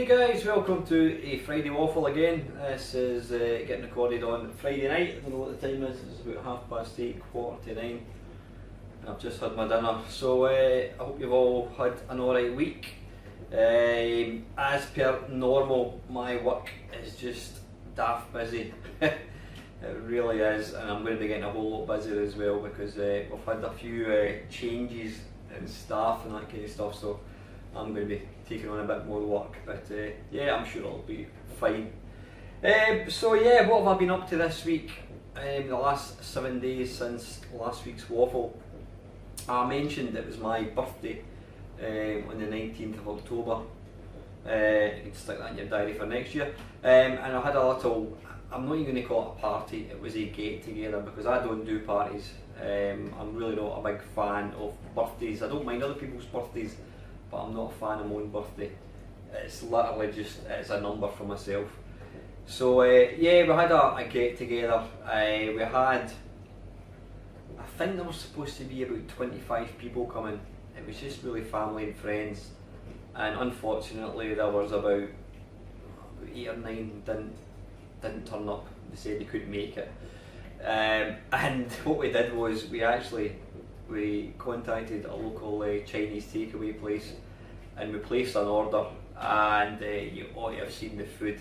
guys, welcome to a Friday Waffle again. This is getting recorded on Friday night. I don't know what the time is, it's about 8:30, 8:45. I've just had my dinner, so I hope you've all had an alright week. As per normal, my work is just daft busy. It really is, and I'm going to be getting a whole lot busier as well because we've had a few changes in staff and that kind of stuff, so I'm going to be taking on a bit more work, but yeah, I'm sure it'll be fine. So yeah, what have I been up to this week? The last 7 days since last week's waffle. I mentioned it was my birthday on the 19th of October. You can stick that in your diary for next year. And I had a little, I'm not even going to call it a party, it was a get together because I don't do parties. I'm really not a big fan of birthdays. I don't mind other people's birthdays, but I'm not a fan of my own birthday. It's literally just, it's a number for myself. So yeah, we had a get together. We had, I think there was supposed to be about 25 people coming. It was just really family and friends, and unfortunately there was about 8 or 9 didn't turn up. They said they couldn't make it. And what we did was we contacted a local Chinese takeaway place and we placed an order, and you ought to have seen the food.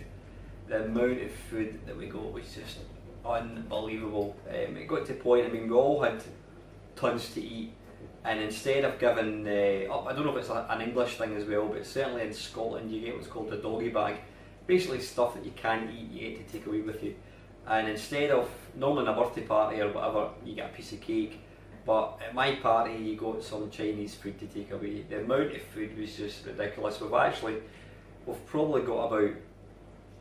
The amount of food that we got was just unbelievable. It got to the point, I mean, we all had tons to eat, and instead of giving, I don't know if it's an English thing as well, but certainly in Scotland you get what's called a doggy bag. Basically stuff that you can't eat, you get to take away with you. And instead of, normally in a birthday party or whatever, you get a piece of cake. But at my party, you got some Chinese food to take away. The amount of food was just ridiculous. We've probably got about,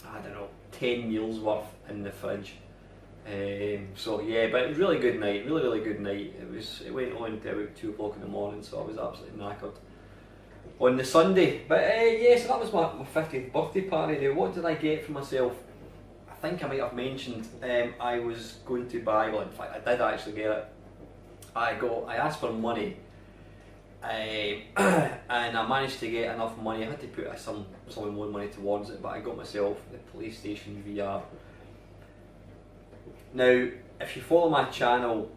I don't know, 10 meals worth in the fridge. So yeah, but it was a really good night, really good night. It went on to about 2 o'clock in the morning, so I was absolutely knackered on the Sunday. But yeah, so that was my 50th birthday party. Now, what did I get for myself? I think I might have mentioned I was going to buy, well in fact I did actually get it. I asked for money, and I managed to get enough money. I had to put some more money towards it, but I got myself the PlayStation VR. Now, if you follow my channel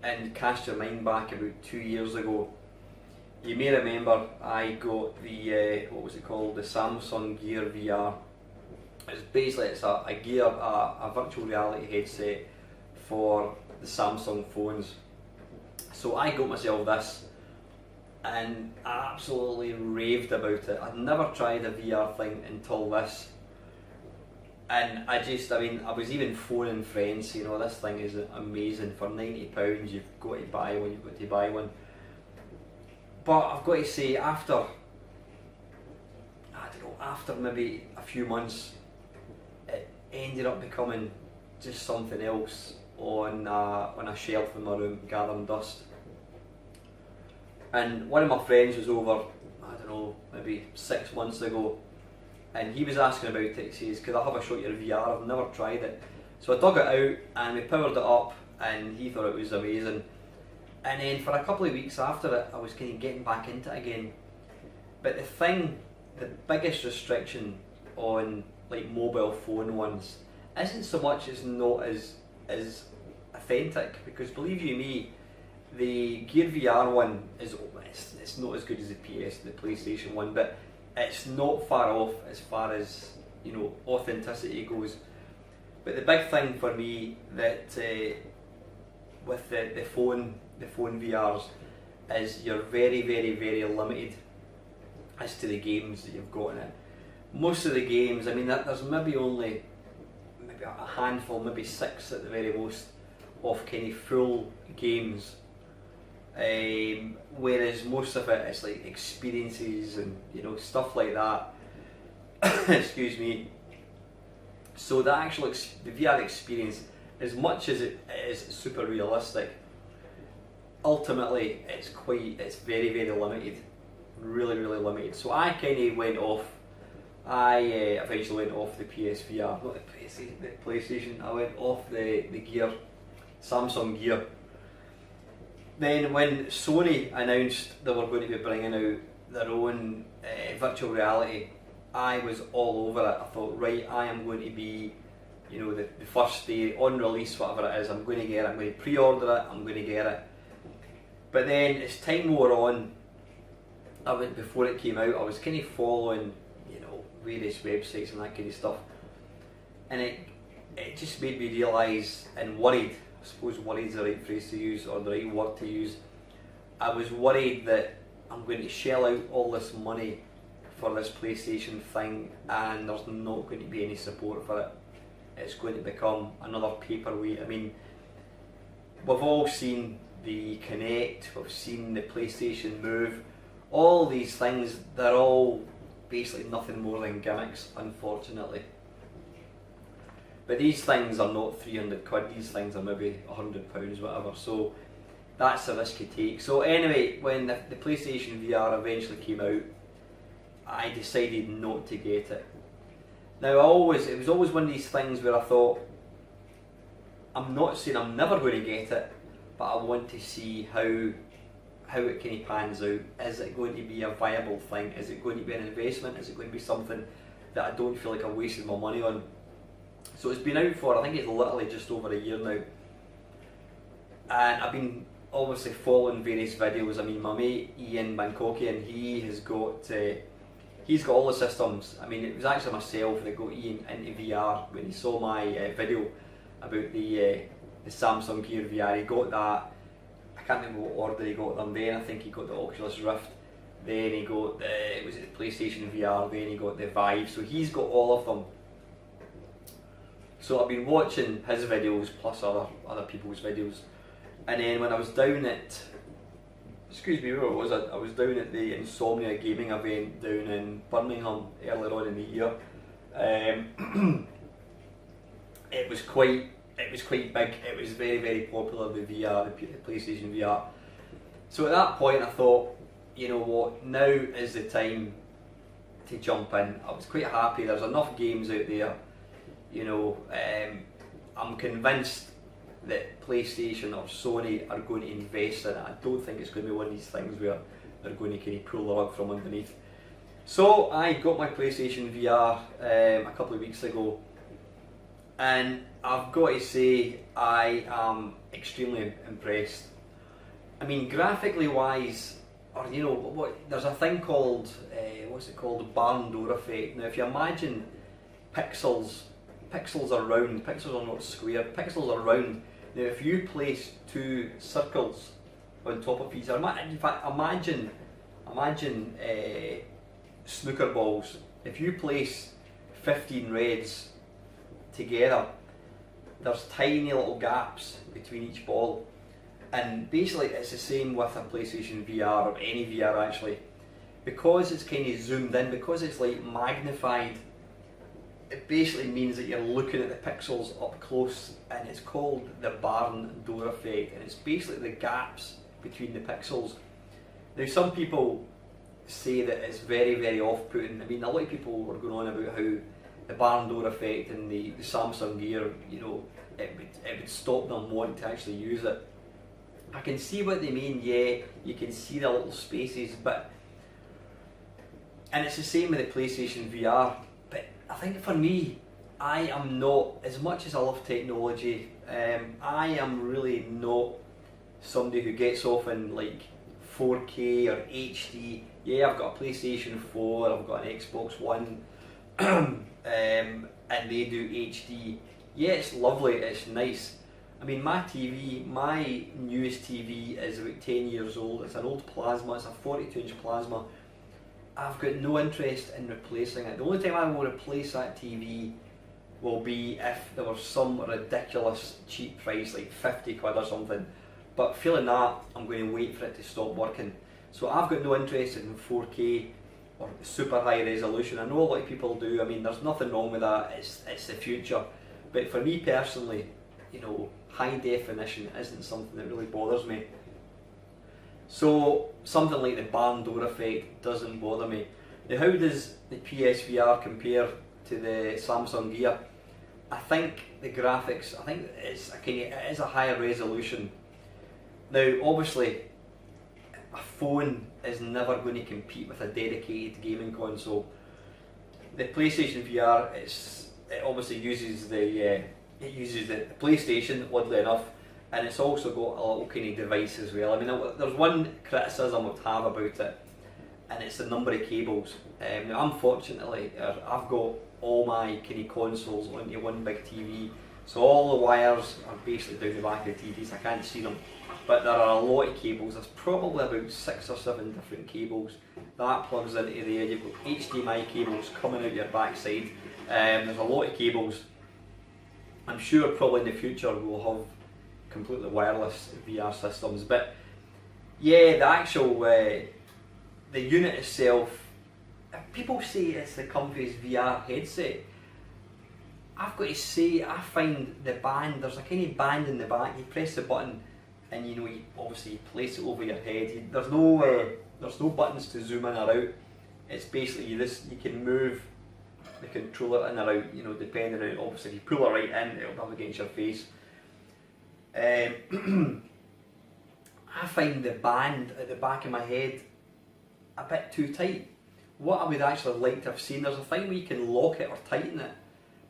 and cast your mind back about 2 years ago, you may remember I got the, what was it called, the Samsung Gear VR. It's a virtual reality headset for the Samsung phones. So I got myself this and I absolutely raved about it. I'd never tried a VR thing until this, and I was even phoning friends, you know, this thing is amazing. For £90 you've got to buy one. But I've got to say, after maybe a few months, it ended up becoming just something else on a shelf in my room, gathering dust. And one of my friends was over, I don't know, maybe 6 months ago, and he was asking about it. He says, could I have a shot of your VR? I've never tried it. So I dug it out and we powered it up, and he thought it was amazing. And then for a couple of weeks after it, I was kind of getting back into it again. But the biggest restriction on like mobile phone ones isn't so much it's not as authentic, because believe you me, the Gear VR one it's not as good as the PlayStation one, but it's not far off as far as, you know, authenticity goes. But the big thing for me that with the phone VRs is you're very limited as to the games that you've got in it. Most of the games, I mean, there's maybe a handful, maybe 6 at the very most, of kind of full games, whereas most of it is like experiences and, you know, stuff like that. Excuse me. So the VR experience, as much as it is super realistic, ultimately it's very limited, really limited. So I kind of went off. I eventually went off the PSVR, not the PlayStation. I went off the Gear, Samsung Gear. Then when Sony announced they were going to be bringing out their own virtual reality, I was all over it. I thought, right, I am going to be, you know, the first day on release, whatever it is, I'm going to get it, I'm going to pre-order it, I'm going to get it. But then as time wore on, before it came out, I was kind of following, you know, various websites and that kind of stuff, and it just made me realise and worried. I suppose worried is the right phrase to use, or the right word to use. I was worried that I'm going to shell out all this money for this PlayStation thing, and there's not going to be any support for it. It's going to become another paperweight. I mean, we've all seen the Kinect, we've seen the PlayStation Move. All these things, they're all basically nothing more than gimmicks, unfortunately. But these things are not 300 quid, these things are maybe £100, whatever, so that's a risk you take. So anyway, when the PlayStation VR eventually came out, I decided not to get it. Now it was always one of these things where I thought, I'm not saying I'm never going to get it, but I want to see how it kind of pans out. Is it going to be a viable thing? Is it going to be an investment? Is it going to be something that I don't feel like I'm wasting my money on? So it's been out for, I think it's literally just over a year now. And I've been obviously following various videos. I mean, my mate Ian Bangkokian, he's got all the systems. I mean, it was actually myself that got Ian into VR when he saw my video about the Samsung Gear VR. He got that. I can't remember what order he got them then. I think he got the Oculus Rift. Then he got the PlayStation VR. Then he got the Vive. So he's got all of them. So I've been watching his videos plus other people's videos. And then when I was down at, excuse me, where was I? I was down at the Insomnia gaming event down in Birmingham earlier on in the year. It was quite big. It was very, very popular, the VR, the PlayStation VR. So at that point I thought, you know what, now is the time to jump in. I was quite happy, there's enough games out there, you know. I'm convinced that PlayStation or Sony are going to invest in it. I don't think it's going to be one of these things where they're going to kind of pull the rug from underneath. So I got my PlayStation VR a couple of weeks ago, and I've got to say I am extremely impressed. I mean, graphically wise, or you know, there's a thing called what's it called, the barn door effect. Now, if you imagine pixels are round, pixels are not square, pixels are round. Now, if you place two circles on top of each other, in fact, imagine snooker balls. If you place 15 reds together, there's tiny little gaps between each ball, and basically it's the same with a PlayStation VR, or any VR actually, because it's kind of zoomed in, because it's like magnified. It basically means that you're looking at the pixels up close, and it's called the barn door effect, and it's basically the gaps between the pixels. Now, some people say that it's very, very off-putting. I mean, a lot of people were going on about how the barn door effect and the Samsung Gear, you know, it would stop them wanting to actually use it. I can see what they mean, yeah, you can see the little spaces, but, and it's the same with the PlayStation VR, but I think for me, I am not, as much as I love technology, I am really not somebody who gets off in like 4K or HD. Yeah, I've got a PlayStation 4, I've got an Xbox One, and they do HD. Yeah, it's lovely, it's nice. I mean, my TV, my newest TV is about 10 years old. It's an old plasma, it's a 42-inch plasma. I've got no interest in replacing it. The only time I will replace that TV will be if there was some ridiculous cheap price, like 50 quid or something. But failing that, I'm going to wait for it to stop working. So I've got no interest in 4K or super high resolution. I know a lot of people do. I mean, there's nothing wrong with that. It's the future. But for me personally, you know, high definition isn't something that really bothers me. So something like the barn door effect doesn't bother me. Now, how does the PSVR compare to the Samsung Gear? I think the graphics, I think it is a higher resolution. Now, obviously, a phone is never going to compete with a dedicated gaming console. the PlayStation VR, it obviously uses the PlayStation, oddly enough, and it's also got a little kind of device as well. I mean, there's one criticism I would have about it, and it's the number of cables. Now, unfortunately, I've got all my kind of consoles onto one big TV, so all the wires are basically down the back of the TVs. I can't see them, but there are a lot of cables. There's probably about 6 or 7 different cables that plugs into there. You've got HDMI cables coming out your backside. There's a lot of cables. I'm sure probably in the future we'll have completely wireless VR systems, but yeah, the actual the unit itself, people say it's the comfiest VR headset. I've got to say, I find the band, there's a kind of band in the back. You press the button and you obviously place it over your head. There's no buttons to zoom in or out. It's basically you can move the controller in or out, depending on, obviously if you pull it right in, it'll be up against your face. I find the band at the back of my head a bit too tight. What I would actually like to have seen, there's a thing where you can lock it or tighten it,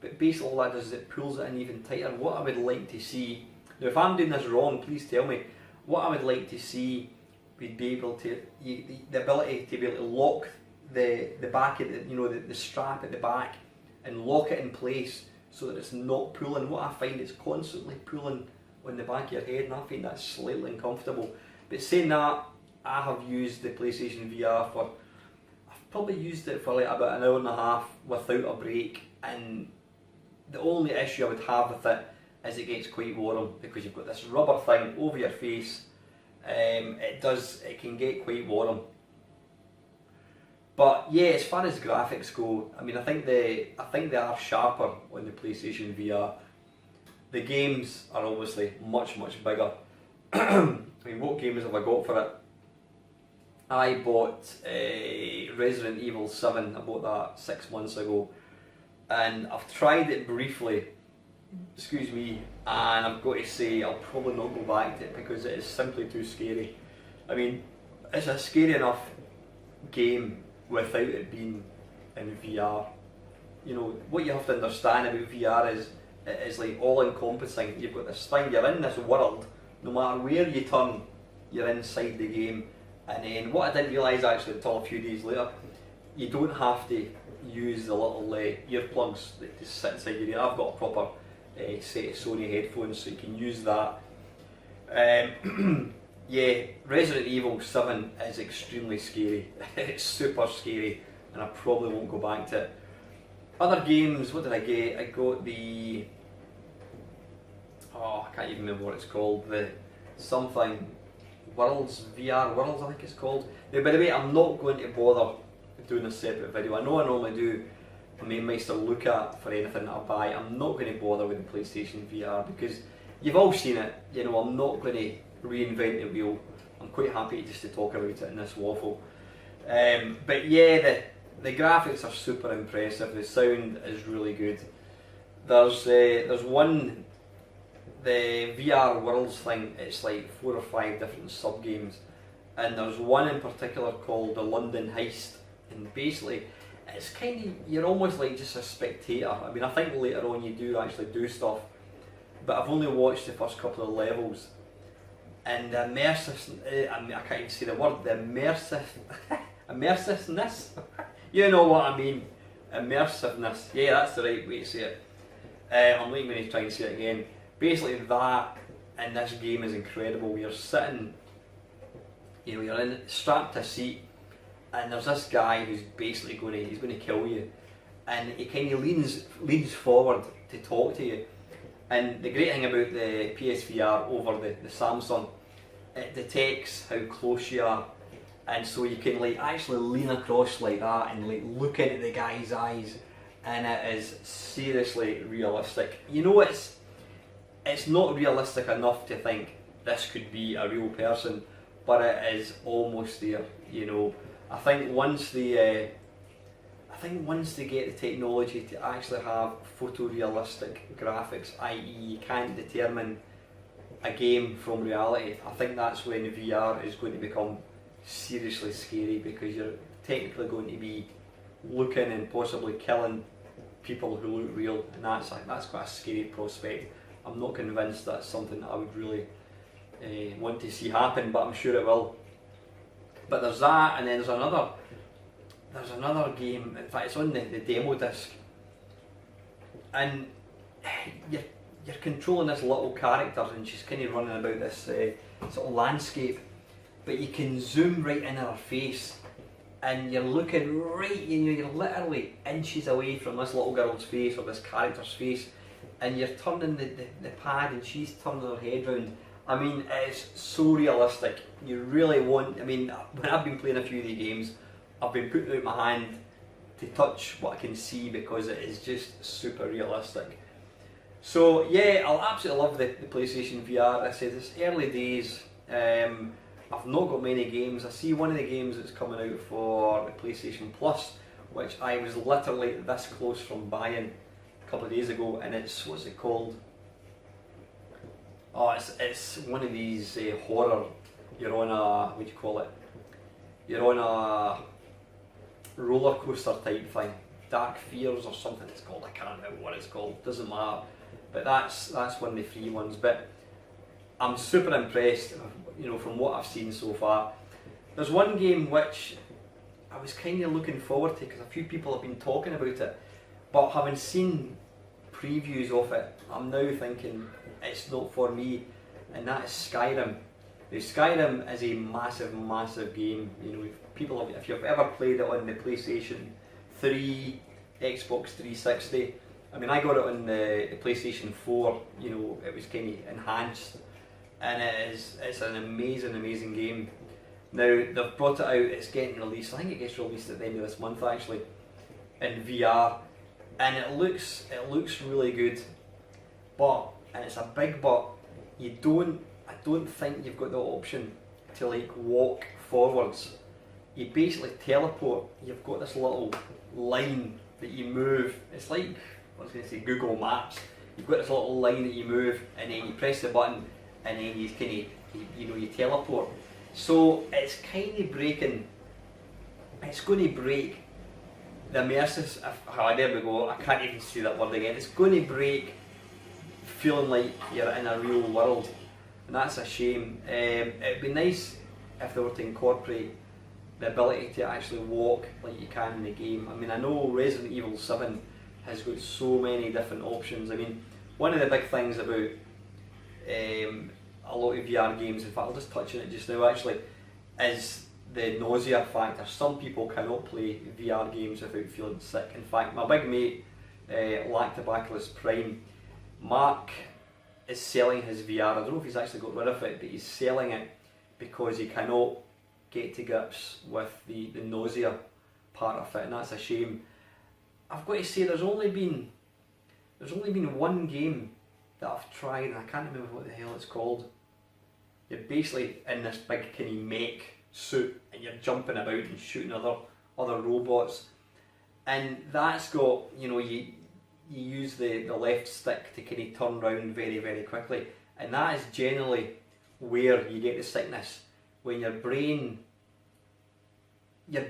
but basically all that does is it pulls it in even tighter. What I would like to see, now if I'm doing this wrong, please tell me, what I would like to see would be able to, the ability to be able to lock the back of the strap at the back and lock it in place so that it's not pulling. What I find is constantly pulling on the back of your head, and I find that slightly uncomfortable. But saying that, I have used the PlayStation VR I've probably used it for like about an hour and a half without a break, and the only issue I would have with it is it gets quite warm because you've got this rubber thing over your face. It can get quite warm. But yeah, as far as graphics go, I mean, I think they are sharper on the PlayStation VR. The games are obviously much bigger. I mean, what games have I got for it? I bought Resident Evil 7, I bought that 6 months ago, and I've tried it briefly, excuse me, and I've got to say I'll probably not go back to it because it is simply too scary. I mean, it's a scary enough game without it being in VR. What you have to understand about VR is it is like all encompassing. You've got this thing, you're in this world, no matter where you turn, you're inside the game. And then what I didn't realise actually until a few days later, you don't have to use the little earplugs that just sit inside your ear. I've got a proper set of Sony headphones, so you can use that. Yeah, Resident Evil 7 is extremely scary. It's super scary, and I probably won't go back to it. Other games, what did I get? I got the, I can't even remember what it's called, the something VR Worlds, I think it's called. Now, by the way, I'm not going to bother doing a separate video. I know I normally do a main meister look at for anything that I buy. I'm not going to bother with the PlayStation VR because you've all seen it. I'm not going to reinvent the wheel. I'm quite happy just to talk about it in this waffle. But yeah, the graphics are super impressive. The sound is really good. There's one, the VR Worlds thing, it's like 4 or 5 different sub-games, and there's one in particular called the London Heist, and basically it's kind of, you're almost like just a spectator. I mean, I think later on you do actually do stuff, but I've only watched the first couple of levels, and the I can't even say the word, the immersiveness, you know what I mean, immersiveness, yeah, that's the right way to say it. I'm not even going to try and say it again. Basically that in this game is incredible. You're sitting, you're strapped to a seat, and there's this guy who's basically going to kill you, and he kind of leans forward to talk to you. And the great thing about the PSVR over the Samsung, it detects how close you are, and so you can like actually lean across like that and like look into the guy's eyes, and it is seriously realistic. It's not realistic enough to think this could be a real person, but it is almost there. I think once they get the technology to actually have photorealistic graphics, i.e. you can't determine a game from reality, I think that's when VR is going to become seriously scary, because you're technically going to be looking and possibly killing people who look real, and that's quite a scary prospect. I'm not convinced that's something that I would really want to see happen, but I'm sure it will. But there's that, and then there's another game. In fact, it's on the demo disc, and you're controlling this little character, and she's kind of running about this sort of landscape, but you can zoom right in her face, and you're looking right, you're literally inches away from this little girl's face or this character's face, and you're turning the pad, and she's turning her head round. I mean, it's so realistic. You really want, I mean, when I've been playing a few of the games, I've been putting out my hand to touch what I can see because it is just super realistic. So yeah, I'll absolutely love the PlayStation VR. I said it's early days. I've not got many games. I see one of the games that's coming out for the PlayStation Plus, which I was literally this close from buying a couple of days ago, and it's, what's it called? Oh, it's one of these horror. You're on a, what do you call it? You're on a roller coaster type thing. Dark Fears or something it's called. I can't remember what it's called. Doesn't matter. But that's one of the free ones. But I'm super impressed, from what I've seen so far. There's one game which I was kind of looking forward to because a few people have been talking about it, but having seen previews of it, I'm now thinking it's not for me, and that is Skyrim. Now, Skyrim is a massive game. If you've ever played it on the PlayStation 3, Xbox 360, I mean, I got it on the PlayStation 4. It was kind of enhanced, and it's an amazing game. Now they've brought it out. It's getting released. I think it gets released at the end of this month actually, in VR, and it looks really good. But, and it's a big but, I don't think you've got the option to like walk forwards. You basically teleport. You've got this little line that you move. It's like, I was going to say Google Maps. You've got this little line that you move, and then you press the button, and then you kind of you teleport. So it's kind of breaking. It's going to break the immersive. There we go. I can't even say that word again. It's going to break feeling like you're in a real world, and that's a shame. It'd be nice if they were to incorporate the ability to actually walk like you can in the game. I mean, I know Resident Evil 7 has got so many different options. I mean, one of the big things about a lot of VR games, in fact I'll just touch on it just now actually, is the nausea factor. Some people cannot play VR games without feeling sick. In fact, my big mate, Lactobacillus Prime, Mark, is selling his VR. I don't know if he's actually got rid of it, but he's selling it because he cannot get to grips with the nausea part of it, and that's a shame. I've got to say, there's only been one game that I've tried, and I can't remember what the hell it's called. You're basically in this big kind of mech suit, and you're jumping about and shooting other robots, and that's got, you use the left stick to kind of turn around very quickly, and that is generally where you get the sickness, when your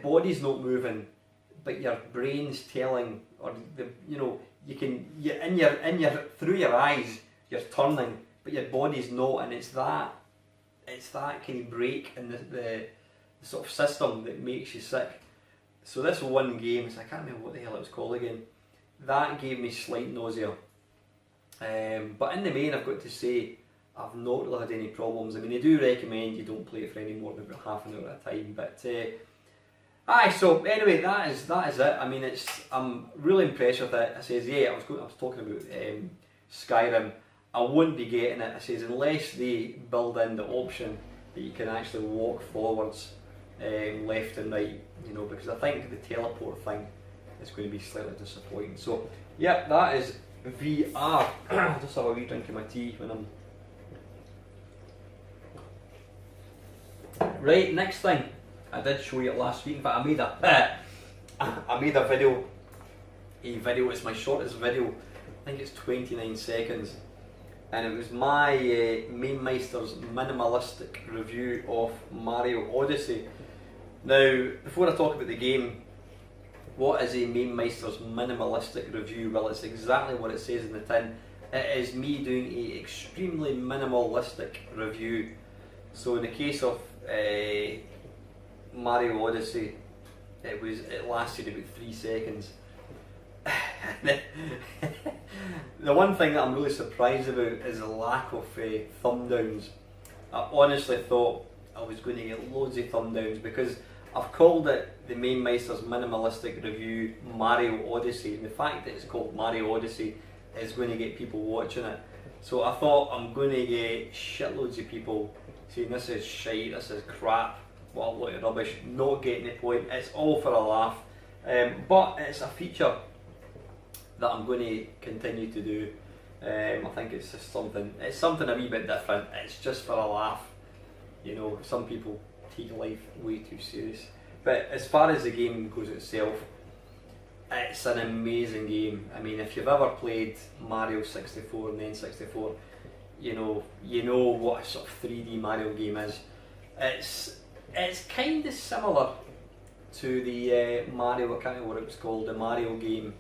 body's not moving, but your brain's telling, or through your eyes you're turning, but your body's not, and it's that kind of break in the sort of system that makes you sick. So this one game, so I can't remember what the hell it was called again, that gave me slight nausea. But in the main, I've got to say, I've not really had any problems. I mean, they do recommend you don't play it for any more than about half an hour at a time, but so anyway, that is it. I mean, I'm really impressed with it. I says, yeah, I was talking about Skyrim. I wouldn't be getting it. I says, unless they build in the option that you can actually walk forwards, left and right, because I think the teleport thing is going to be slightly disappointing. So yeah, that is VR. I'll just have a wee drink of my tea when I'm right. Next thing, I did show you it last week. In fact, I made a video. It's my shortest video. I think it's 29 seconds, and it was my Mainmeister's minimalistic review of Mario Odyssey. Now, before I talk about the game, What is a Main Meister's minimalistic review? Well, it's exactly what it says in the tin. It is me doing a extremely minimalistic review. So in the case of Mario Odyssey, it lasted about 3 seconds. The one thing that I'm really surprised about is the lack of thumb downs. I honestly thought I was going to get loads of thumb downs because I've called it the Main Meister's minimalistic review Mario Odyssey, and the fact that it's called Mario Odyssey is going to get people watching it. So I thought I'm going to get shitloads of people saying this is shite, this is crap, what a lot of rubbish, not getting the point. It's all for a laugh, but it's a feature that I'm going to continue to do. I think it's just something a wee bit different. It's just for a laugh. You know, some people take life way too serious. But as far as the game goes itself, it's an amazing game. I mean, if you've ever played Mario 64 and N64, you know what a sort of 3D Mario game is. It's kind of similar to the Mario, I can't remember what it was called, the Mario game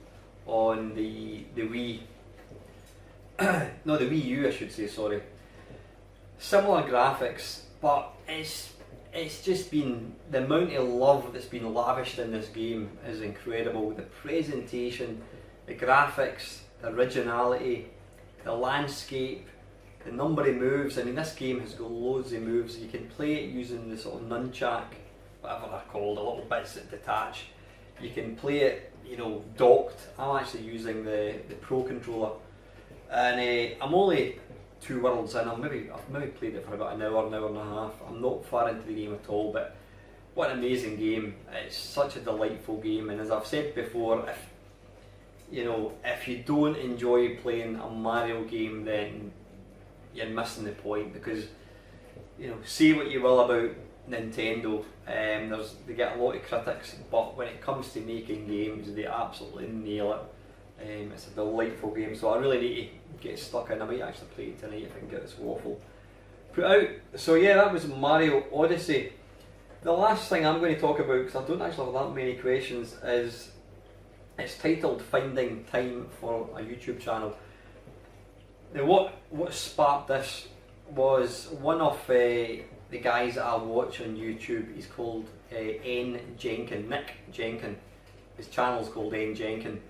on the Wii. No, the Wii U I should say, sorry. Similar graphics, but it's just been, the amount of love that's been lavished in this game is incredible. The presentation, the graphics, the originality, the landscape, the number of moves. I mean, this game has got loads of moves. You can play it using the sort of nunchuck, whatever they're called, the little bits that detach. You can play it, you know, docked. I'm actually using the Pro controller, and I'm only 2 worlds in. I've maybe played it for about an hour and a half. I'm not far into the game at all, but what an amazing game. It's such a delightful game, and as I've said before, if you don't enjoy playing a Mario game, then you're missing the point, because, you know, say what you will about Nintendo, they get a lot of critics, but when it comes to making games, they absolutely nail it. It's a delightful game, so I really need to get stuck in. I might actually play it tonight if I can get this waffle put out. So yeah, that was Mario Odyssey. The last thing I'm going to talk about, because I don't actually have that many questions, is it's titled Finding Time for a YouTube Channel. Now what sparked this was one of the guys that I watch on YouTube. He's called N Jenkin, Nick Jenkin. His channel's called N Jenkin.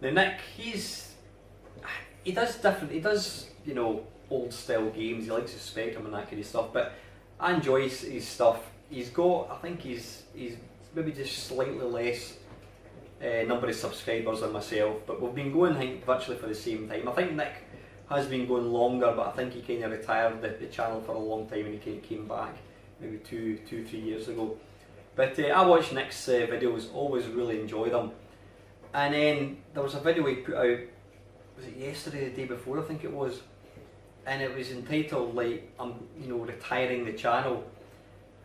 Now Nick, he does you know, old style games. He likes his Spectrum and that kind of stuff, but I enjoy his stuff. He's got, I think he's maybe just slightly less number of subscribers than myself, but we've been going virtually for the same time. I think Nick has been going longer, but I think he kind of retired the channel for a long time and he kind of came back maybe 2-3 years ago. But I watch Nick's videos, always really enjoy them. And then there was a video he put out, was it yesterday, the day before I think it was, and it was entitled like, I'm retiring the channel.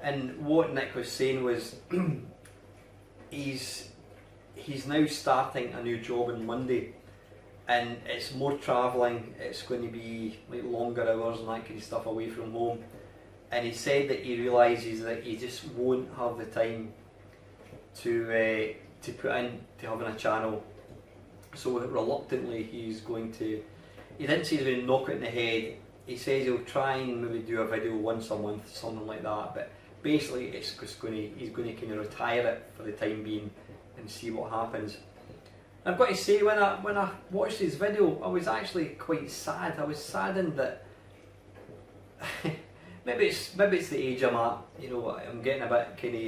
And what Nick was saying was he's now starting a new job on Monday, and it's more travelling, it's going to be like longer hours and that kind of stuff away from home. And he said that he realises that he just won't have the time to put into having a channel. So reluctantly he's going to, he didn't say he's going to knock it in the head, he says he'll try and maybe do a video once a month, something like that, but basically it's just he's going to kind of retire it for the time being and see what happens. I've got to say, when I watched his video, I was actually quite sad. I was saddened that maybe it's the age I'm at. You know, I'm getting a bit kind of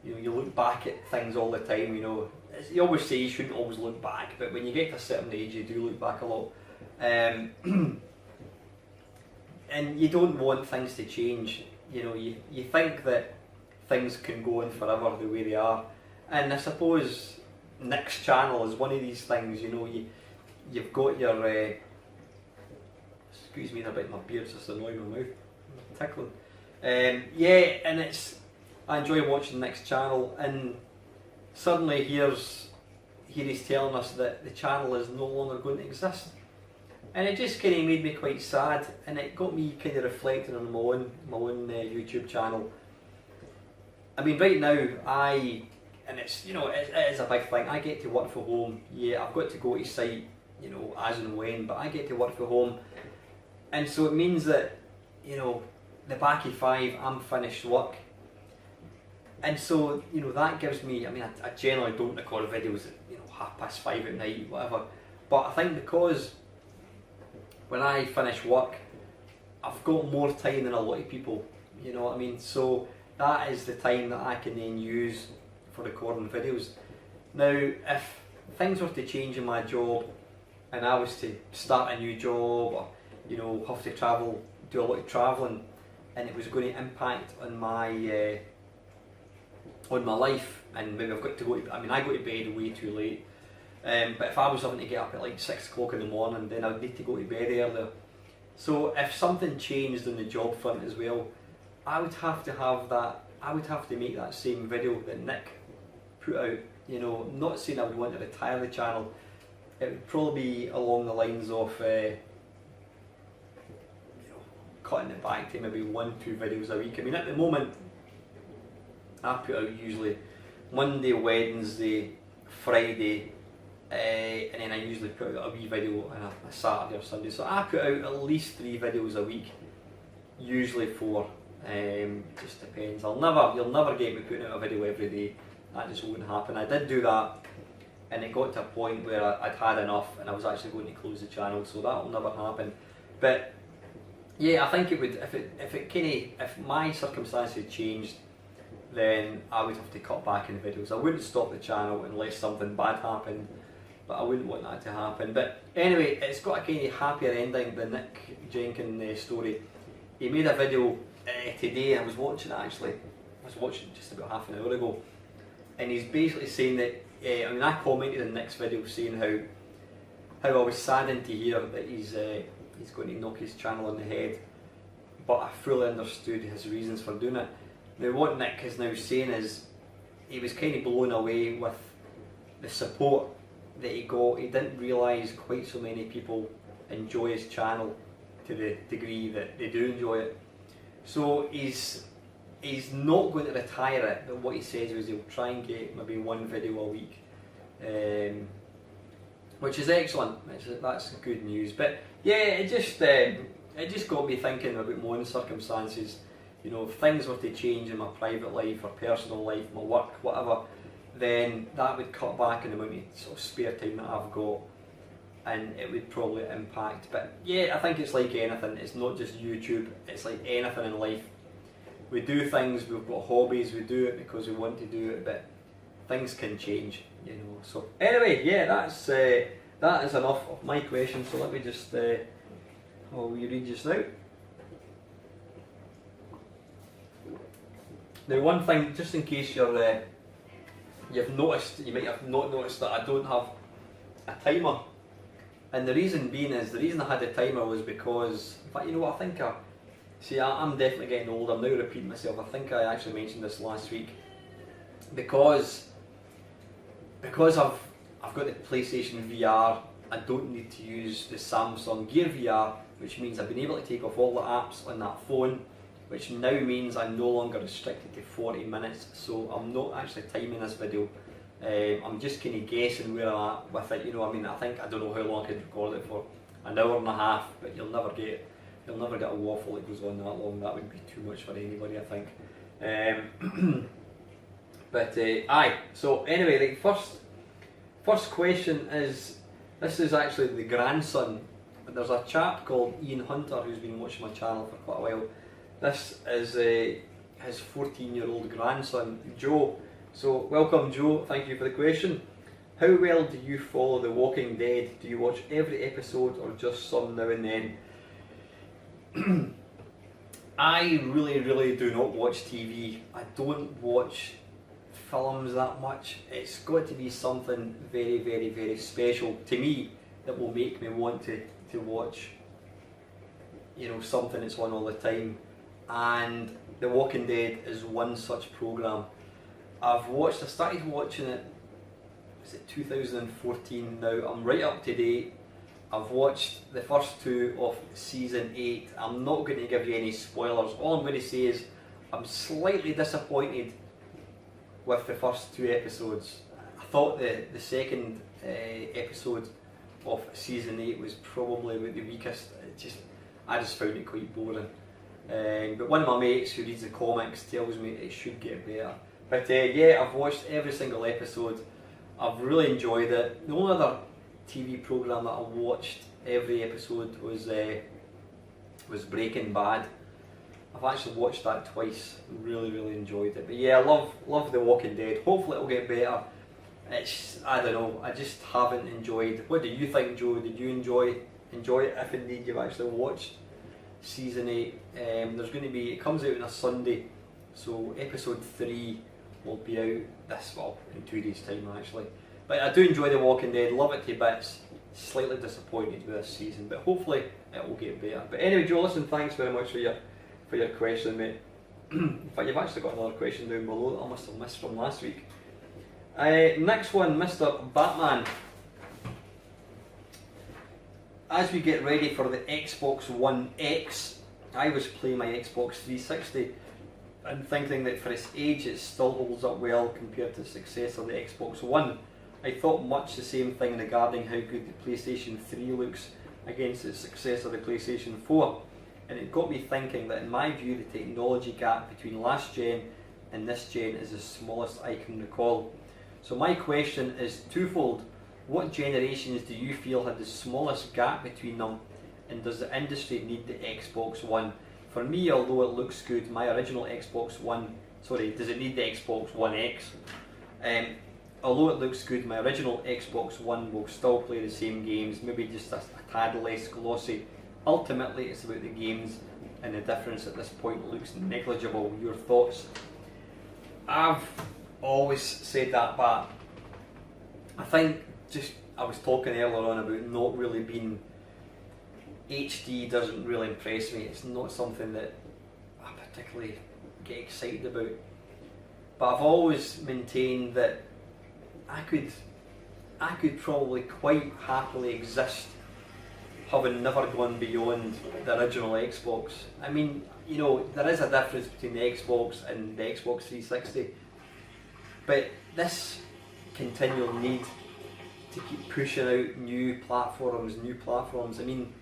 you look back at things all the time. You know, you always say you shouldn't always look back, but when you get to a certain age, you do look back a lot. And you don't want things to change. You know, you think that things can go on forever the way they are, and I suppose Nick's channel is one of these things. You know, you've got your excuse me, a bit, my beard's just annoying my mouth, tickling. Yeah, and I enjoy watching Nick's channel, and suddenly here he's telling us that the channel is no longer going to exist, and it just kind of made me quite sad, and it got me kind of reflecting on my own YouTube channel. I mean, right now and it's, you know, it is a big thing. I get to work from home. Yeah, I've got to go to site, you know, as and when, but I get to work from home, and so it means that, you know, the back of 5, I'm finished work, and so, you know, that gives me. I mean, I generally don't record videos at, you know, 5:30 at night, whatever. But I think because when I finish work, I've got more time than a lot of people. You know what I mean? So that is the time that I can then use for recording videos. Now, if things were to change in my job, and I was to start a new job, or, you know, have to travel, do a lot of travelling, and it was going to impact on my life, and maybe I've got to go to, I mean, I go to bed way too late, but if I was having to get up at like 6 o'clock in the morning, then I'd need to go to bed earlier. So if something changed on the job front as well, I would have to have that, I would have to make that same video that Nick put out. You know, I'm not saying I would want to retire the channel. It would probably be along the lines of, you know, cutting it back to maybe 1-2 videos a week. I mean, at the moment, I put out usually Monday, Wednesday, Friday, and then I usually put out a wee video on a Saturday or Sunday. So I put out at least 3 videos a week, usually 4. Just depends. You'll never get me putting out a video every day. That just wouldn't happen. I did do that, and it got to a point where I'd had enough, and I was actually going to close the channel. So that will never happen. But yeah, I think it would. If my circumstances changed, then I would have to cut back in videos. I wouldn't stop the channel unless something bad happened, but I wouldn't want that to happen. But anyway, it's got a kind of happier ending than Nick Jenkins' story. He made a video today. I was watching it actually. I was watching it just about half an hour ago, and he's basically saying that. I mean, I commented in Nick's video saying how I was saddened to hear that he's going to knock his channel on the head, but I fully understood his reasons for doing it. Now, what Nick is now saying is he was kind of blown away with the support that he got. He didn't realise quite so many people enjoy his channel to the degree that they do enjoy it. So he's not going to retire it, but what he says is he'll try and get maybe 1 video a week, which is excellent. That's good news. But yeah, it just got me thinking about my own circumstances. You know, if things were to change in my private life or personal life, my work, whatever, then that would cut back on the amount of sort of spare time that I've got, and it would probably impact. But yeah, I think it's like anything. It's not just YouTube. It's like anything in life. We do things, we've got hobbies, we do it because we want to do it, but things can change, you know. So anyway, yeah, that is enough of my questions. So let me just, I'll read just now. Now, one thing, just in case you've noticed, you might have not noticed that I don't have a timer, and the reason being is, the reason I had a timer was because, in fact, you know what, I'm definitely getting old. I'm now repeating myself. I think I actually mentioned this last week. Because I've got the PlayStation VR, I don't need to use the Samsung Gear VR, which means I've been able to take off all the apps on that phone, which now means I'm no longer restricted to 40 minutes. So I'm not actually timing this video. I'm just kind of guessing where I'm at with it. You know, I mean, I don't know how long I could record it for, an hour and a half, but you'll never get a waffle that goes on that long. That would be too much for anybody, I think. But aye. So anyway, the first question is, this is actually the grandson. There's a chap called Ian Hunter who's been watching my channel for quite a while. This is his 14-year-old grandson, Joe. So welcome, Joe. Thank you for the question. How well do you follow The Walking Dead? Do you watch every episode or just some now and then? I really do not watch TV. I don't watch films that much. It's got to be something very special to me that will make me want to watch, you know, something that's on all the time. And The Walking Dead is one such programme. I started watching it, was it 2014 now? I'm right up to date. I've watched the first 2 of season 8. I'm not going to give you any spoilers. All I'm going to say is I'm slightly disappointed with the first 2 episodes. I thought the second episode of season 8 was probably about the weakest. I just found it quite boring. But one of my mates who reads the comics tells me it should get better. But yeah, I've watched every single episode. I've really enjoyed it. The only other TV programme that I watched every episode was Breaking Bad. I've actually watched that twice. Really enjoyed it. But yeah, I love The Walking Dead. Hopefully it'll get better. I don't know. I just haven't enjoyed. What do you think, Joe? Did you enjoy it? If indeed you've actually watched season 8, there's going to be. It comes out on a Sunday, so episode 3 will be out in 2 days' time actually. But I do enjoy The Walking Dead. Love it to bits. Slightly disappointed with this season, but hopefully it will get better. But anyway, Joe, listen, thanks very much for your question, mate. In fact, you've actually got another question down below that I must have missed from last week. Next one, Mr. Batman. As we get ready for the Xbox One X, I was playing my Xbox 360 and thinking that for its age it still holds up well compared to the successor of the Xbox One. I thought much the same thing regarding how good the PlayStation 3 looks against its successor, the PlayStation 4. And it got me thinking that in my view the technology gap between last gen and this gen is the smallest I can recall. So my question is twofold. What generations do you feel had the smallest gap between them, and does the industry need the Xbox One? For me, although it looks good, my original Xbox One, does it need the Xbox One X? Although it looks good, my original Xbox One will still play the same games, maybe just a tad less glossy. Ultimately, it's about the games, and the difference at this point looks negligible. Your thoughts? I've always said that, but I think I was talking earlier on about not really being HD doesn't really impress me. It's not something that I particularly get excited about. But I've always maintained that I could probably quite happily exist having never gone beyond the original Xbox. I mean, you know, there is a difference between the Xbox and the Xbox 360, but this continual need to keep pushing out new platforms. I mean,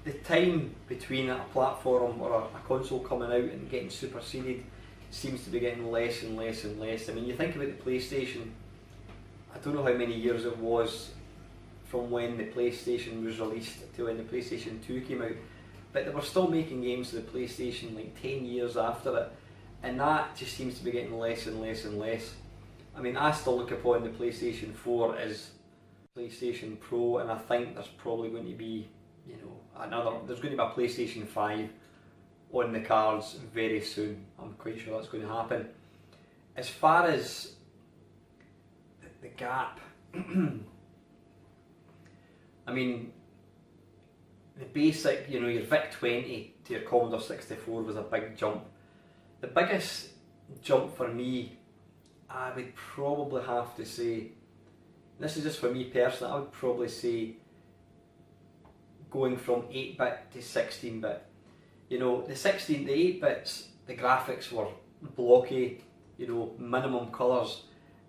the time between a platform or a console coming out and getting superseded seems to be getting less and less and less. I mean, you think about the PlayStation, I don't know how many years it was from when the PlayStation was released to when the PlayStation 2 came out, but they were still making games for the PlayStation like 10 years after it, and that just seems to be getting less and less and less. I mean, I still look upon the PlayStation 4 as PlayStation Pro, and I think there's probably going to be, you know, there's going to be a PlayStation 5 on the cards very soon. I'm quite sure that's going to happen. As far as the gap, I mean, the basic, you know, your VIC-20 to your Commodore 64 was a big jump. The biggest jump for me, I would probably have to say, this is just for me personally, I would probably say going from 8-bit to 16-bit. You know, the 8 bits, the graphics were blocky, you know, minimum colours,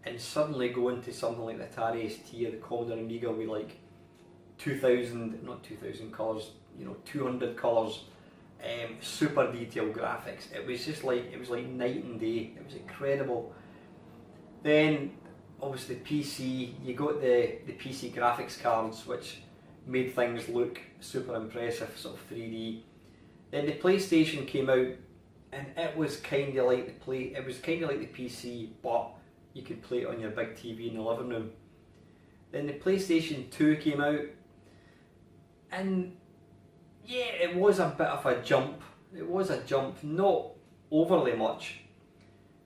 and suddenly going to something like the Atari ST or the Commodore Amiga with like 2,000 colours, you know, 200 colours, super detailed graphics. It was like night and day. It was incredible. Then obviously PC, you got the PC graphics cards, which made things look super impressive, sort of 3D. Then the PlayStation came out, and it was kind of like the PC, but you could play it on your big TV in the living room. Then the PlayStation 2 came out, and yeah, it was a bit of a jump. It was a jump, not overly much.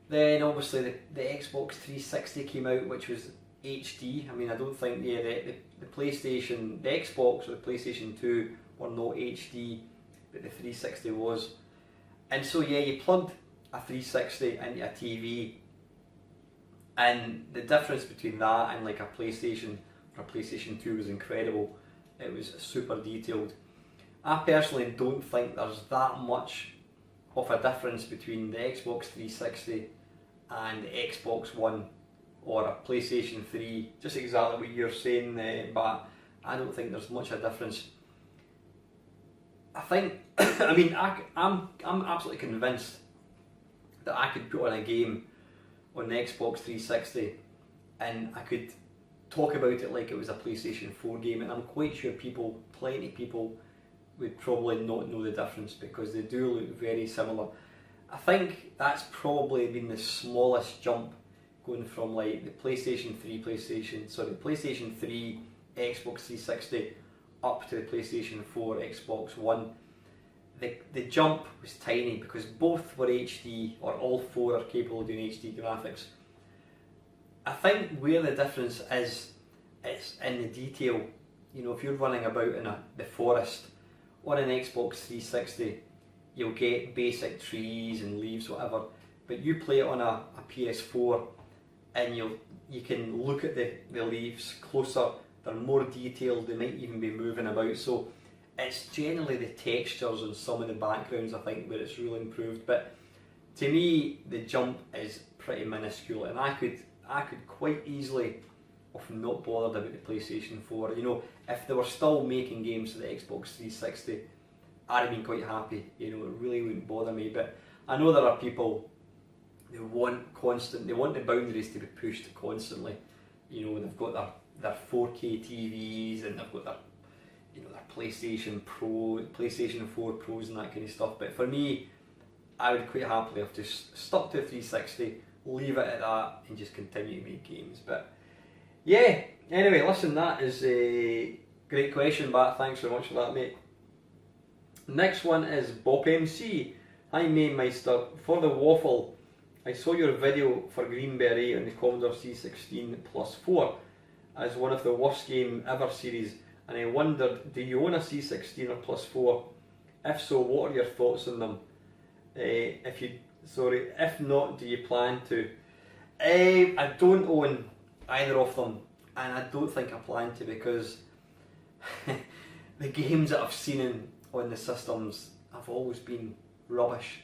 Then obviously the Xbox 360 came out, which was HD. I mean, I don't think the PlayStation, the Xbox or the PlayStation 2 were not HD, but the 360 was. And so yeah, you plugged a 360 into a TV, and the difference between that and like a PlayStation or a PlayStation 2 was incredible. It was super detailed. I personally don't think there's that much of a difference between the Xbox 360 and Xbox One or a PlayStation 3, just exactly what you're saying, but I don't think there's much of a difference. I think, I mean, I'm absolutely convinced that I could put on a game on the Xbox 360 and I could talk about it like it was a PlayStation 4 game, and I'm quite sure plenty of people would probably not know the difference because they do look very similar. I think that's probably been the smallest jump, going from like the PlayStation 3, PlayStation 3, Xbox 360 up to the PlayStation 4, Xbox One. The jump was tiny because both were HD, or all four are capable of doing HD graphics. I think where the difference is, it's in the detail. You know, if you're running about in the forest on an Xbox 360, you'll get basic trees and leaves, whatever. But you play it on a PS4, and you can look at the leaves closer. They're more detailed. They might even be moving about. So it's generally the textures and some of the backgrounds, I think, where it's really improved. But to me, the jump is pretty minuscule, and I could quite easily have not bothered about the PlayStation 4. You know, if they were still making games for the Xbox 360, I'd have been quite happy. You know, it really wouldn't bother me. But I know there are people who want they want the boundaries to be pushed constantly. You know, they've got their 4K TVs, and they've got their PlayStation 4 Pros and that kind of stuff. But for me, I would quite happily have just stuck to 360, leave it at that, and just continue to make games. But yeah, anyway, listen, that is a great question, but thanks very much for that, mate. Next one is Bob MC. Hi, Meister. For the waffle, I saw your video for Green Beret on the Commodore C16 Plus 4 as one of the worst game ever series, and I wondered, do you own a C16 or Plus 4? If so, what are your thoughts on them? If not, do you plan to? I don't own either of them, and I don't think I plan to, because the games that I've seen on the systems have always been rubbish.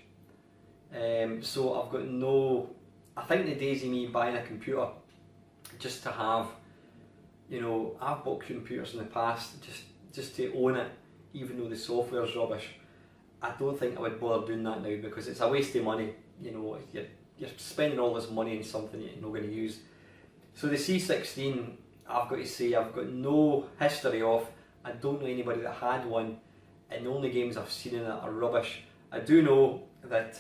So I've got no. I think the days of me buying a computer just to have, I've bought computers in the past just to own it, even though the software's rubbish. I don't think I would bother doing that now, because it's a waste of money. You're spending all this money on something you're not going to use. So the C16, I've got to say, I've got no history of. I don't know anybody that had one, and the only games I've seen in it are rubbish. I do know that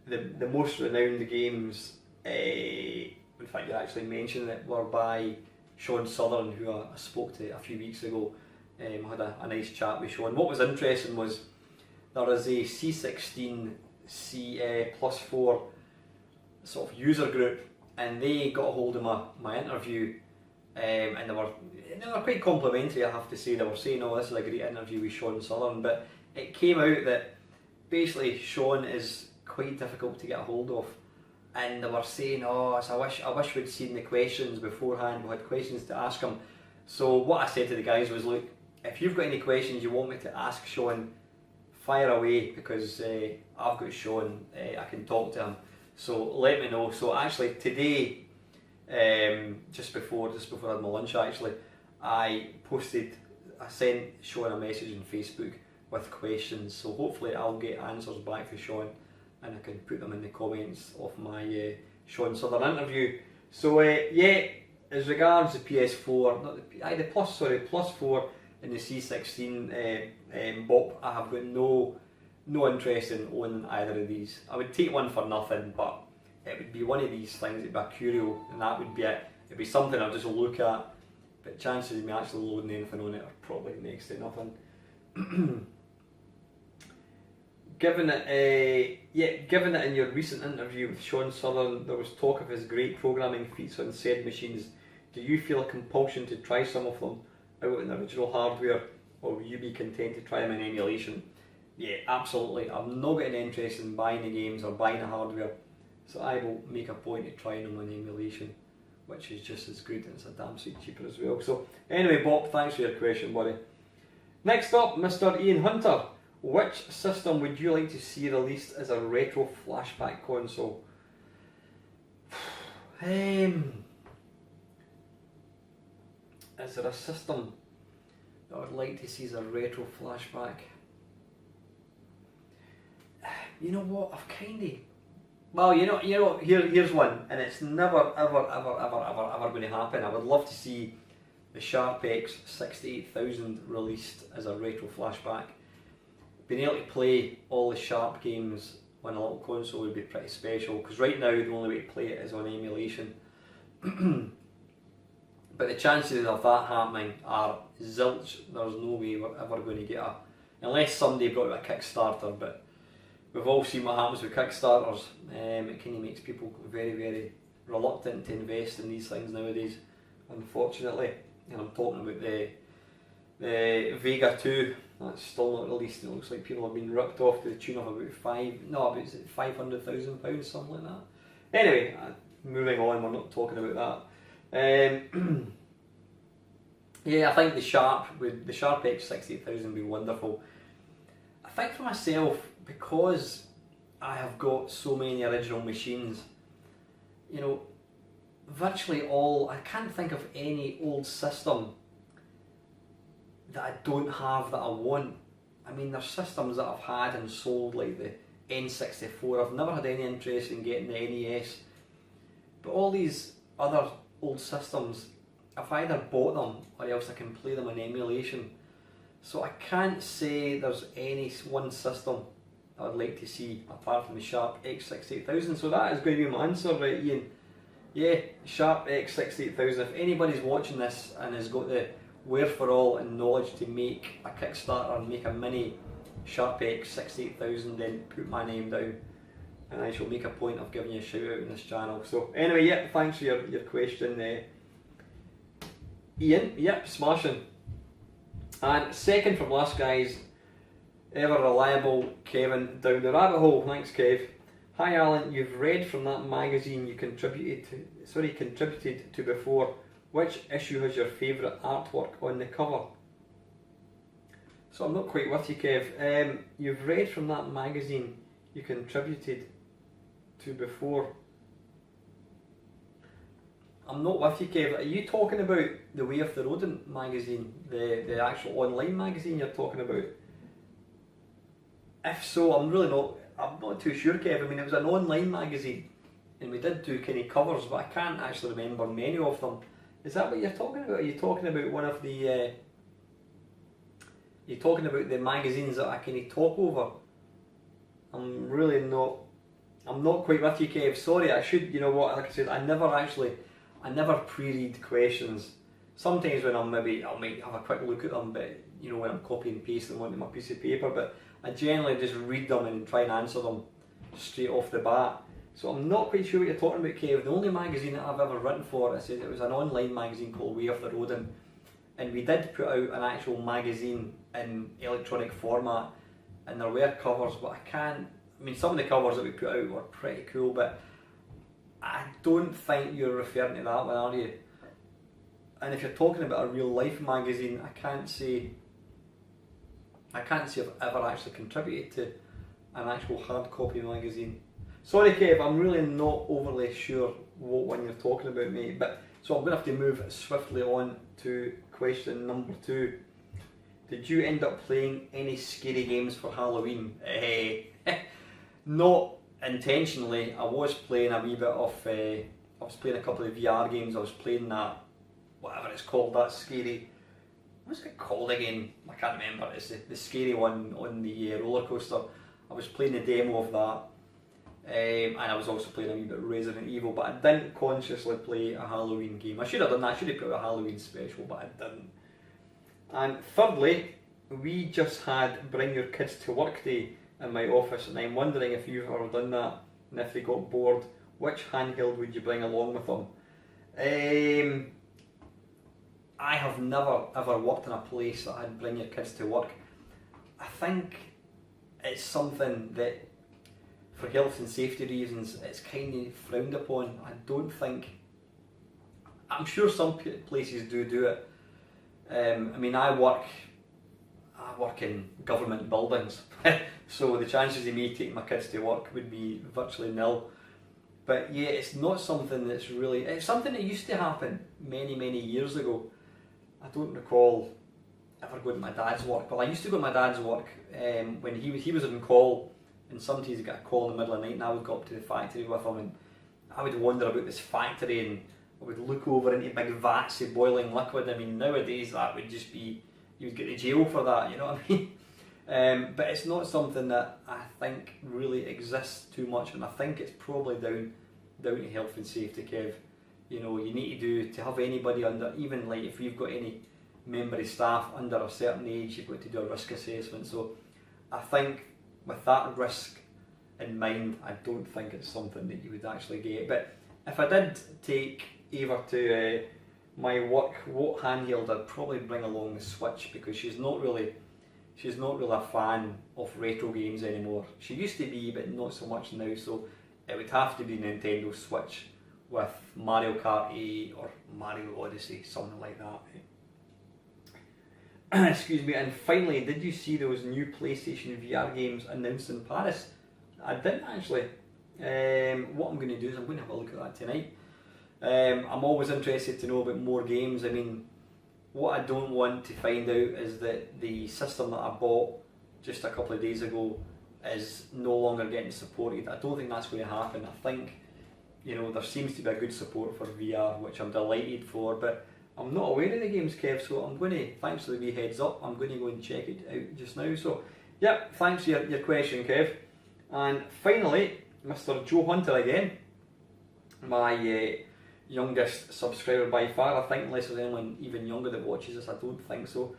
the most renowned games, in fact you're actually mentioning it, were by Sean Sutherland, who I spoke to a few weeks ago. I had a nice chat with Sean. What was interesting was there is a C16 Plus 4 sort of user group, and they got a hold of my interview, and they were quite complimentary, I have to say. They were saying, oh, this is a great interview with Sean Sutherland, but it came out that basically Sean is quite difficult to get a hold of, and they were saying, oh, so I wish we'd seen the questions beforehand, we had questions to ask him. So what I said to the guys was, look, if you've got any questions you want me to ask Sean, fire away, because I've got Sean, I can talk to him, so let me know. So actually today, just before I had my lunch, actually, I sent Sean a message on Facebook with questions, so hopefully I'll get answers back for Sean, and I can put them in the comments of my Sean Sutherland interview. So yeah, as regards the PS4, not the Plus 4 and the C16 Bop, I have got no interest in owning either of these. I would take one for nothing, but it would be one of these things, it'd be a curio, and that would be it. It'd be something I'll just look at, but chances of me actually loading anything on it are probably next to nothing. Given that in your recent interview with Sean Sutherland there was talk of his great programming feats on said machines, do you feel a compulsion to try some of them out in original hardware, or will you be content to try them in emulation? Yeah, absolutely. I've not got any interest in buying the games or buying the hardware, so I will make a point of trying them on emulation, which is just as good, and it's a damn sight cheaper as well. So anyway, Bob, thanks for your question, buddy. Next up, Mr. Ian Hunter. Which system would you like to see released as a retro flashback console? Is there a system that I would like to see as a retro flashback? You know what? I've kind of. Well, here's one, and it's never, ever going to happen. I would love to see the Sharp X 68000 released as a retro flashback. Being able to play all the Sharp games on a little console would be pretty special, because right now the only way to play it is on emulation. But the chances of that happening are zilch. There's no way we're ever going to get unless somebody brought out a Kickstarter, but we've all seen what happens with Kickstarters. It kind of makes people very, very reluctant to invest in these things nowadays, unfortunately. And I'm talking about the Vega 2, that's still not released. It looks like people have been ripped off to the tune of about £500,000, something like that. Anyway, moving on, we're not talking about that. Yeah, I think the Sharp X 68000 would be wonderful. I think for myself, because I have got so many original machines, virtually all, I can't think of any old system that I don't have that I want. I mean, there's systems that I've had and sold, like the N64. I've never had any interest in getting the NES, but all these other old systems, I've either bought them or else I can play them in emulation. So I can't say there's any one system I'd like to see apart from the Sharp X 68000. So that is going to be my answer, right, Ian? Yeah, Sharp X 68000. If anybody's watching this and has got the wherewithal and knowledge to make a Kickstarter and make a mini Sharp X 68000, then put my name down and I shall make a point of giving you a shout out in this channel. So anyway, yeah, thanks for your question, Ian. Yep, smashing. And second from last, guys, ever reliable Kevin down the rabbit hole. Thanks, Kev. Hi Alan, you've read from that magazine you contributed to before. Which issue has your favourite artwork on the cover? So I'm not quite with you, Kev. You've read from that magazine you contributed to before. I'm not with you, Kev. Are you talking about the Way of the Rodent magazine, the actual online magazine you're talking about? If so, I'm not too sure, Kev. I mean, it was an online magazine and we did do kind of covers, but I can't actually remember many of them. Is that what you're talking about? Are you talking about one of the you're talking about the magazines that I kind of talk over? I'm not quite with you, Kev. Sorry, I should, you know what, like I said, I never pre-read questions. Sometimes when I might have a quick look at them, but when I'm copying and pasting them onto my piece of paper, but I generally just read them and try and answer them straight off the bat. So I'm not quite sure what you're talking about, Kev. The only magazine that I've ever written for, I said it was an online magazine called Way of the Rodent, and we did put out an actual magazine in electronic format, and there were covers, but some of the covers that we put out were pretty cool, but I don't think you're referring to that one, are you? And if you're talking about a real life magazine, I can't say I've ever actually contributed to an actual hard copy magazine. Sorry, Kev, I'm really not overly sure what one you're talking about, mate. But so I'm going to have to move swiftly on to question number 2. Did you end up playing any scary games for Halloween? Not intentionally. I was playing a wee bit of. I was playing a couple of VR games. I was playing that, whatever it's called, that scary. What's it called again? I can't remember. It's the scary one on the roller coaster. I was playing the demo of that. And I was also playing a wee bit of Resident Evil, but I didn't consciously play a Halloween game. I should have done that. I should have put a Halloween special, but I didn't. And thirdly, we just had Bring Your Kids to Work Day in my office, and I'm wondering if you've ever done that, and if they got bored, which handheld would you bring along with them? I have never ever worked in a place that had Bring Your Kids to Work. I think it's something that, for health and safety reasons, it's kind of frowned upon. I'm sure some places do it. I I work in government buildings, so the chances of me taking my kids to work would be virtually nil. But yeah, it's not something that's really, it's something that used to happen many years ago. I don't recall ever going to my dad's work. Well, I used to go to my dad's work when he was on call, and sometimes he'd get a call in the middle of the night, and I would go up to the factory with him, and I would wander about this factory, and I would look over into big vats of boiling liquid. I mean, nowadays that would just be, you would get to jail for that, you know what I mean? But it's not something that I think really exists too much, and I think it's probably down to health and safety, Kev. You know, you need to have anybody under, even like if you've got any member of staff under a certain age, you've got to do a risk assessment. So I think with that risk in mind, I don't think it's something that you would actually get. But if I did take Ava to my work, what handheld, I'd probably bring along the Switch, because she's not really a fan of retro games anymore. She used to be, but not so much now. So it would have to be Nintendo Switch with Mario Kart 8 or Mario Odyssey, something like that. Excuse me. And finally, did you see those new PlayStation VR games announced in Paris? I didn't actually. What I'm going to do is I'm going to have a look at that tonight. I'm always interested to know about more games. I mean, what I don't want to find out is that the system that I bought just a couple of days ago is no longer getting supported. I don't think that's going to happen. I think, you know, there seems to be a good support for VR, which I'm delighted for, but I'm not aware of the games, Kev, so I'm going to, thanks for the wee heads up, I'm going to go and check it out just now. So, yeah, thanks for your question, Kev. And finally, Mr. Joe Hunter again, my youngest subscriber by far. I think, unless there's anyone even younger that watches this, I don't think so.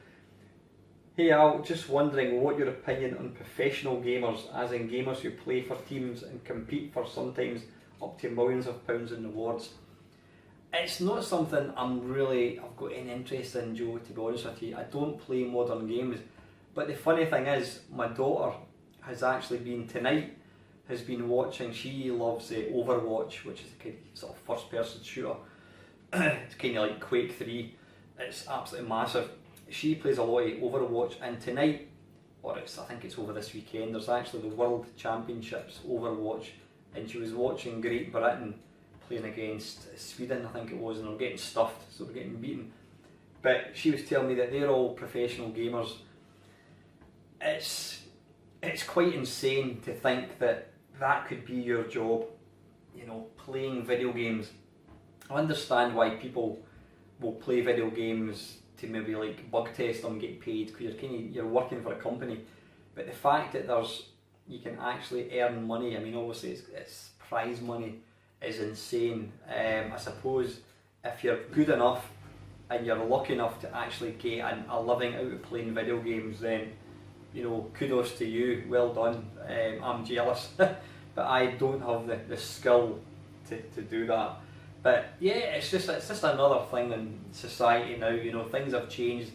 Hey Al, just wondering what your opinion on professional gamers, as in gamers who play for teams and compete for sometimes up to millions of pounds in rewards. It's not something I've got any interest in, Joe, to be honest with you. I don't play modern games, but the funny thing is, my daughter has actually been watching, she loves Overwatch, which is a kind of sort of first person shooter. It's kind of like Quake 3, it's absolutely massive. She plays a lot of Overwatch, and tonight, I think it's over this weekend, there's actually the World Championships Overwatch, and she was watching Great Britain playing against Sweden, I think it was, and they were getting stuffed, so they're getting beaten. But she was telling me that they're all professional gamers. It's quite insane to think that could be your job, you know, playing video games. I understand why people will play video games to maybe like bug test them and get paid, because you're working for a company. But the fact that you can actually earn money, I mean, obviously it's prize money, is insane. I suppose if you're good enough and you're lucky enough to actually get a living out of playing video games, then, you know, kudos to you, well done. I'm jealous, but I don't have the skill to do that. But yeah, it's just another thing in society now. You know, things have changed.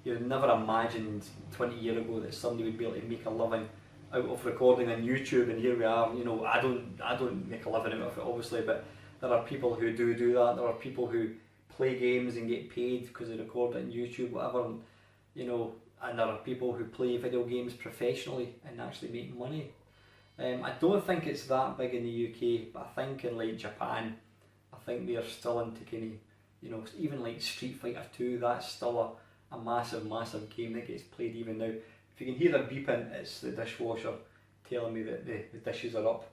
You'd never imagined 20 years ago that somebody would be able to make a living out of recording on YouTube, and here we are. You know, I don't make a living out of it, obviously, but there are people who do that. There are people who play games and get paid because they record it on YouTube, whatever. And, you know, and there are people who play video games professionally and actually make money. I don't think it's that big in the UK, but I think in like Japan, I think they're still into kind of, you know, even like Street Fighter 2, that's still a massive game that gets played even now. If you can hear the beeping, it's the dishwasher telling me that the dishes are up.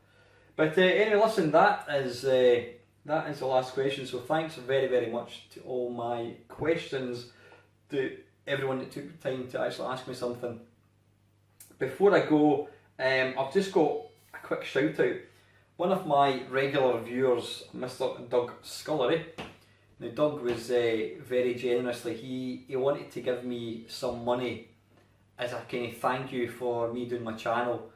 But anyway, listen, that is the last question. So thanks very much to all my questions, to everyone that took the time to actually ask me something. Before I go, I've just got a quick shout out. One of my regular viewers, Mr. Doug Scullery. Now Doug was very generously, he wanted to give me some money as a kind of thank you for me doing my channel.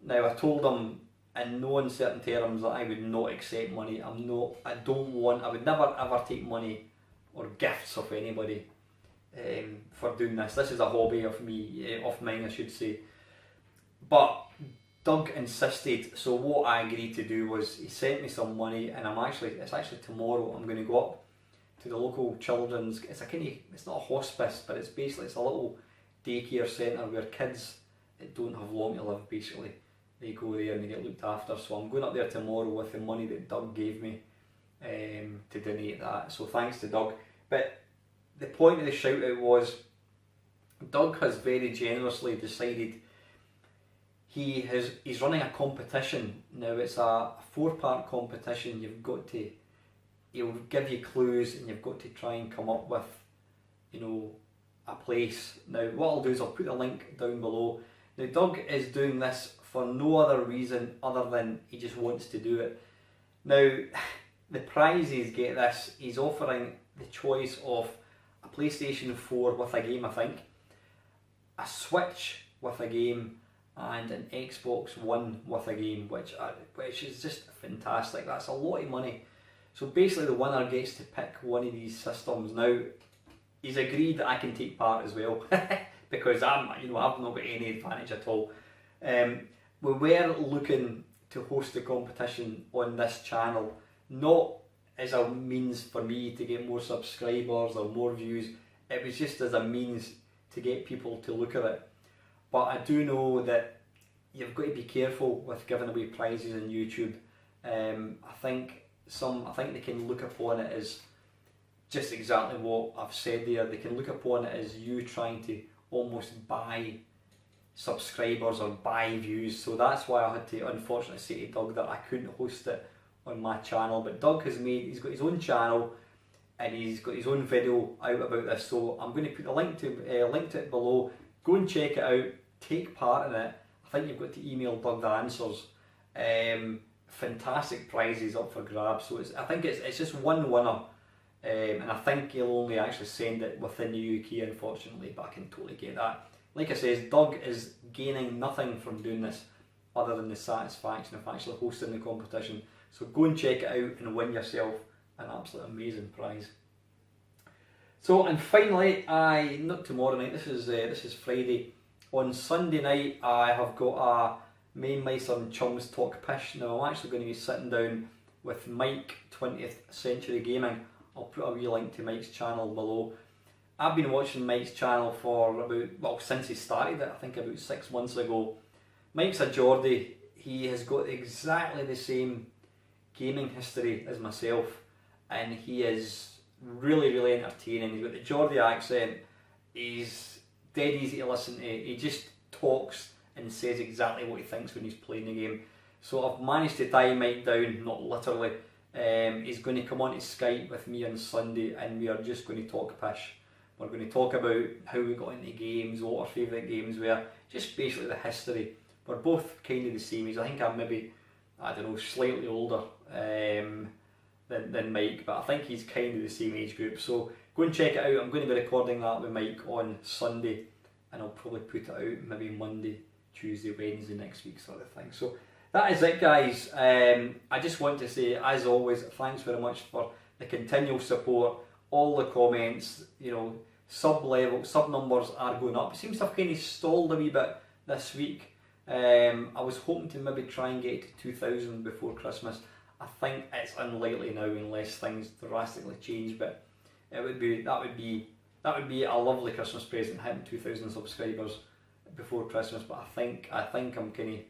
Now I told him in no uncertain terms that I would not accept money. I would never ever take money or gifts of anybody for doing this. This is a hobby of mine, I should say. But Doug insisted, so what I agreed to do was he sent me some money, and it's actually tomorrow I'm going to go up to the local children's, it's not a hospice, but it's a little daycare centre where kids that don't have long to live, basically, they go there and they get looked after. So I'm going up there tomorrow with the money that Doug gave me to donate that. So thanks to Doug. But the point of the shout out was Doug has very generously decided he's running a competition. Now it's a 4-part competition. He'll give you clues and you've got to try and come up with, a place. Now what I'll do is I'll put the link down below. Now Doug is doing this for no other reason other than he just wants to do it. Now the prizes, get this, he's offering the choice of a PlayStation 4 with a game, I think, a Switch with a game, and an Xbox One with a game, which is just fantastic. That's a lot of money. So basically the winner gets to pick one of these systems. Now he's agreed that I can take part as well because I've not got any advantage at all. We were looking to host the competition on this channel, not as a means for me to get more subscribers or more views. It was just as a means to get people to look at it. But I do know that you've got to be careful with giving away prizes on YouTube. I think they can look upon it as just exactly what I've said there. They can look upon it as you trying to almost buy subscribers or buy views. So that's why I had to unfortunately say to Doug that I couldn't host it on my channel. But Doug he's got his own channel and he's got his own video out about this. So I'm going to put the link to it below. Go and check it out. Take part in it. I think you've got to email Doug the answers. Fantastic prizes up for grabs. So I think it's just one winner, and I think he'll only actually send it within the UK, unfortunately. But I can totally get that. Like I says, Doug is gaining nothing from doing this other than the satisfaction of actually hosting the competition. So go and check it out and win yourself an absolutely amazing prize. So, and finally, not tomorrow night. This is Friday. On Sunday night, I have got a Main Meister and Chums Talk Pish. Now, I'm actually going to be sitting down with Mike, 20th Century Gaming. I'll put a wee link to Mike's channel below. I've been watching Mike's channel for since he started it, I think about 6 months ago. Mike's a Geordie. He has got exactly the same gaming history as myself, and he is really, really entertaining. He's got the Geordie accent. He's dead easy to listen to. He just talks and says exactly what he thinks when he's playing the game. So I've managed to tie Mike down, not literally. He's going to come on to Skype with me on Sunday and we are just going to talk pish. We're going to talk about how we got into games, what our favourite games were, just basically the history. We're both kind of the same age. I think I'm maybe, slightly older than Mike, but I think he's kind of the same age group. So go and check it out. I'm going to be recording that with Mike on Sunday and I'll probably put it out maybe Monday, Tuesday, Wednesday next week sort of thing. So that is it, guys. I just want to say, as always, thanks very much for the continual support, all the comments. Sub numbers are going up. It seems to have kind of stalled a wee bit this week. I was hoping to maybe try and get to 2,000 before Christmas. I think it's unlikely now unless things drastically change, but that would be a lovely Christmas present, hitting 2,000 subscribers before Christmas. But I think I'm kind of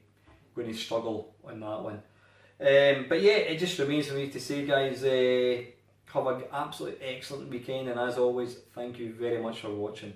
going to struggle on that one. But yeah, it just remains for me to say, guys, have an absolutely excellent weekend, and as always, thank you very much for watching.